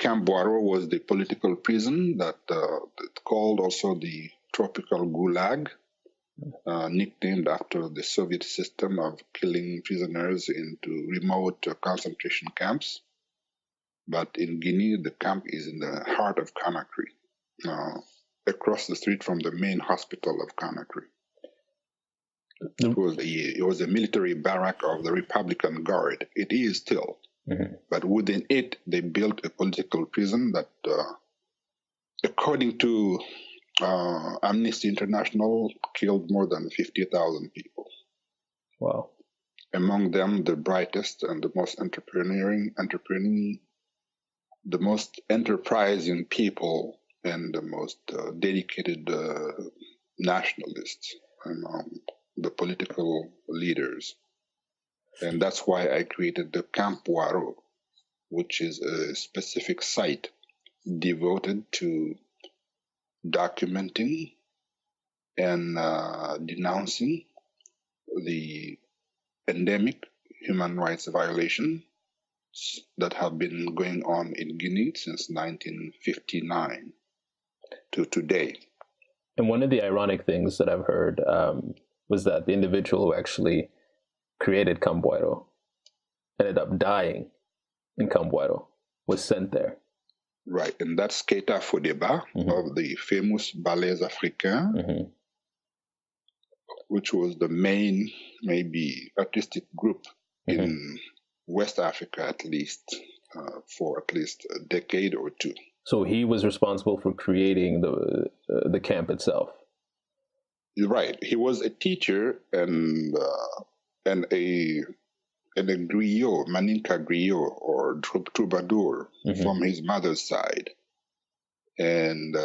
Camp Boiro was the political prison that called also the tropical gulag, nicknamed after the Soviet system of killing prisoners into remote concentration camps. But in Guinea, the camp is in the heart of Conakry, across the street from the main hospital of Conakry. It was a military barrack of the Republican Guard. It is still. Mm-hmm. But within it, they built a political prison that, according to Amnesty International, killed more than 50,000 people. Wow. Among them, the brightest and the most the most enterprising people and the most dedicated nationalists among the political leaders. And that's why I created the Camp Boiro, which is a specific site devoted to documenting and denouncing the endemic human rights violations that have been going on in Guinea since 1959 to today. And one of the ironic things that I've heard was that the individual who actually created Camp Boiro ended up dying in Camp Boiro, was sent there. Right, and that's Keita Fodeba of the famous WebAfriqa, which was the main, maybe, artistic group in West Africa, at least, for at least a decade or two. So he was responsible for creating the camp itself. Right. He was a teacher and a griot, Maninka griot, or troubadour from his mother's side. And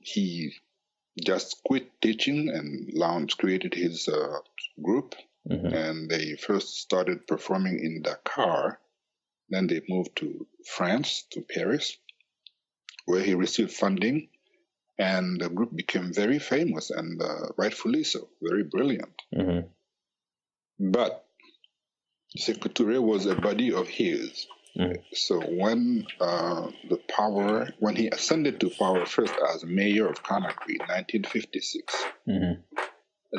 he just quit teaching and created his group. And they first started performing in Dakar. Then they moved to France, to Paris, where he received funding. And the group became very famous, and rightfully so, very brilliant. But Sékou Touré was a buddy of his. So when he ascended to power, first as mayor of Conakry in 1956,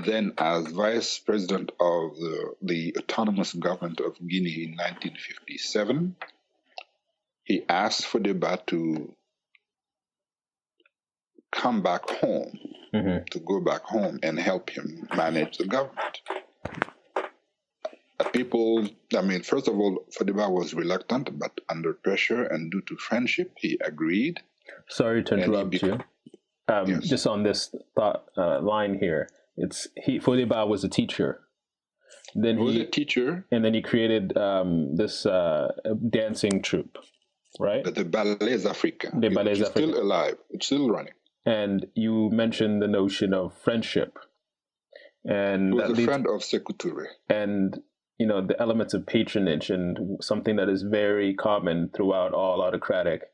then as vice president of the autonomous government of Guinea in 1957, he asked Fodeba to come back home, to go back home and help him manage the government. First of all, Fodeba was reluctant, but under pressure and due to friendship, he agreed. Sorry to interrupt you. Yes. Just on this thought line here, Fodeba was a teacher. Then he was a teacher, and then he created this dancing troupe, right? The WebAfriqa. The WebAfriqa. It's still alive. It's still running. And you mentioned the notion of friendship, and he was a friend of Sékou Touré. And the elements of patronage, and something that is very common throughout all autocratic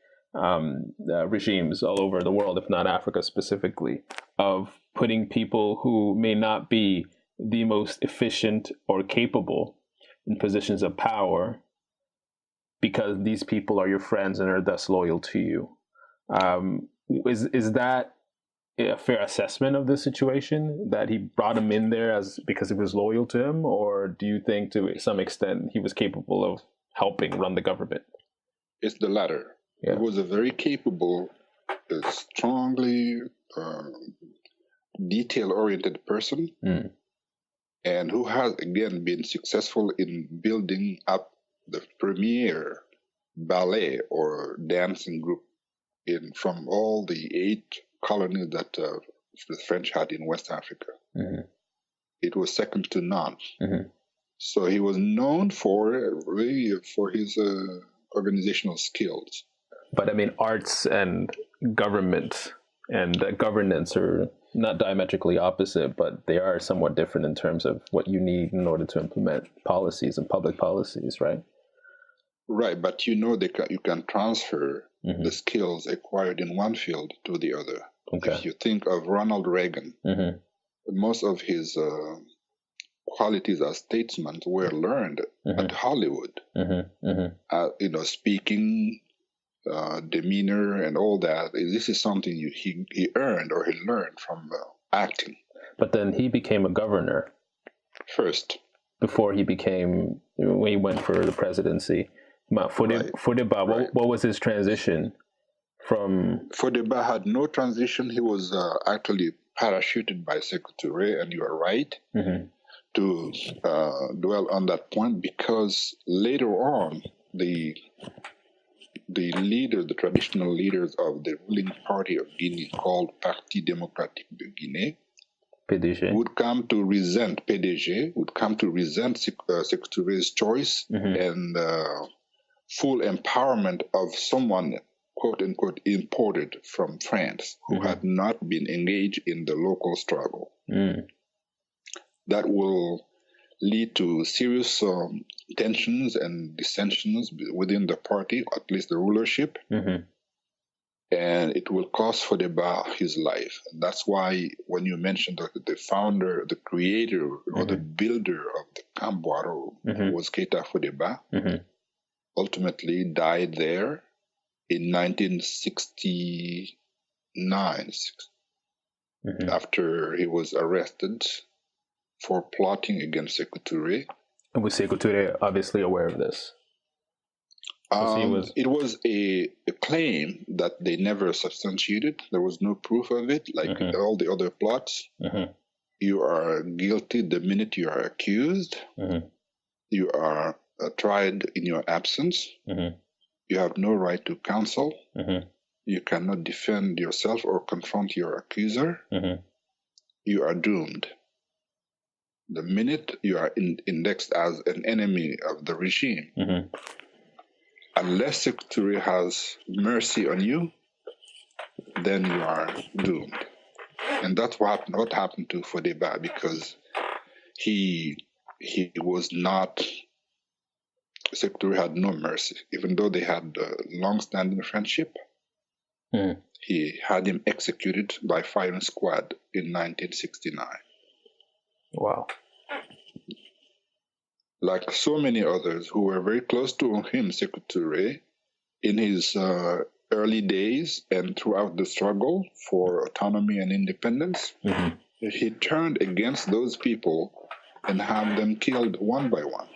regimes all over the world, if not Africa specifically, of putting people who may not be the most efficient or capable in positions of power because these people are your friends and are thus loyal to you. Is that a fair assessment of the situation, that he brought him in there because he was loyal to him, or do you think to some extent he was capable of helping run the government? It's the latter. Yeah. He was a very capable, strongly detail-oriented person, and who has again been successful in building up the premier ballet or dancing group from all the 8 colonies that the French had in West Africa. It was second to none. So he was known for his organizational skills. But arts and government and governance are not diametrically opposite, but they are somewhat different in terms of what you need in order to implement policies and public policies, right? Right, but you can transfer the skills acquired in one field to the other. Okay. If you think of Ronald Reagan, most of his qualities as statesman were learned at Hollywood. Speaking demeanor and all that. This is something he earned or he learned from acting. But then he became a governor first. Before he became, when he went for the presidency. Fodeba, Right. What was his transition from? Fodeba had no transition. He was actually parachuted by Sékou Touré, and you are right to dwell on that point, because later on, the traditional leaders of the ruling party of Guinea, called Parti Démocratique de Guinée, PDG, would come to resent Sékou Touré's choice and full empowerment of someone, quote unquote, imported from France, who had not been engaged in the local struggle. That will lead to serious tensions and dissensions within the party, at least the rulership, and it will cost Fodeba his life. And that's why when you mentioned the founder, the creator, or the builder of the Camp Boiro, who was Keita Fodeba, ultimately died there in 1969 after he was arrested for plotting against Sékou Touré. And was Sékou Touré obviously aware of this? It was a claim that they never substantiated. There was no proof of it, like all the other plots. You are guilty the minute you are accused. You are tried in your absence. You have no right to counsel. You cannot defend yourself or confront your accuser. You are doomed. The minute you are indexed as an enemy of the regime, unless Sékou Touré has mercy on you, then you are doomed. And that's what happened to Fodeba, because he was not, Sékou Touré had no mercy. Even though they had a long-standing friendship, he had him executed by firing squad in 1969. Wow. Like so many others who were very close to him, Sékou Touré, in his early days and throughout the struggle for autonomy and independence, he turned against those people and had them killed one by one.